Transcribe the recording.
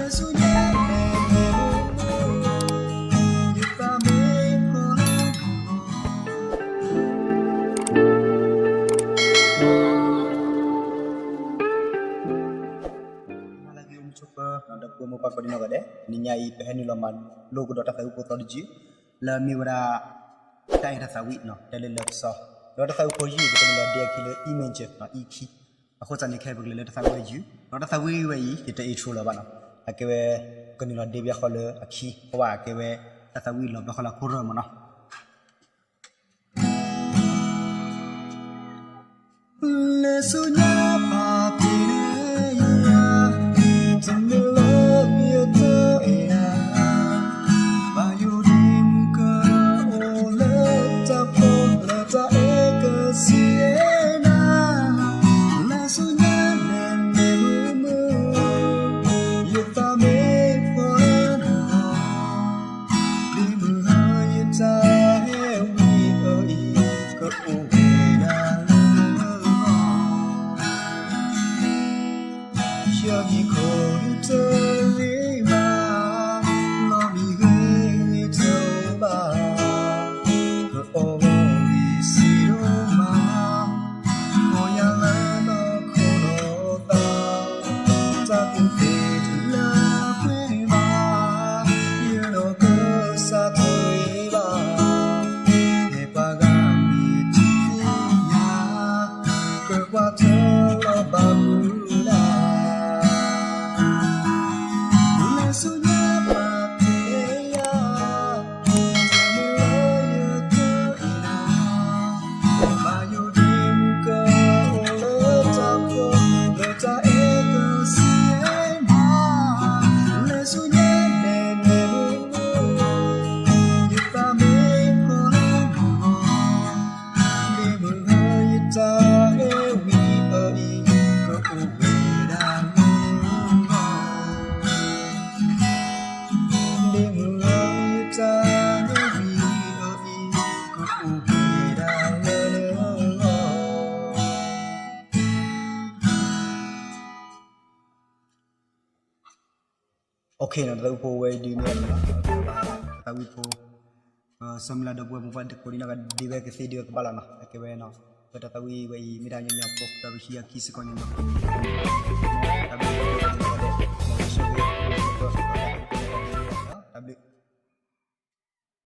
Mo pa ko din agad ninya I pehani loman logo dota fa ko todji la mi wara tai ra sawi no tele le so dota fa ko yi ko la de kilo image no iki ako tsa ne khai bgle le ta wa ju dota fa wi wi ki te tru la ba no akewe ko ni la de bia khole akhi wa akewe ta fa wi lo ba khola ko ro mo no le sunya pa pi ya Okay na tau po way di niya tau po samla da buat mufad ko dina ka diwe ke video ke bala na ke we na kata tau way miranya nya po tau hiya kisi ko nya tabi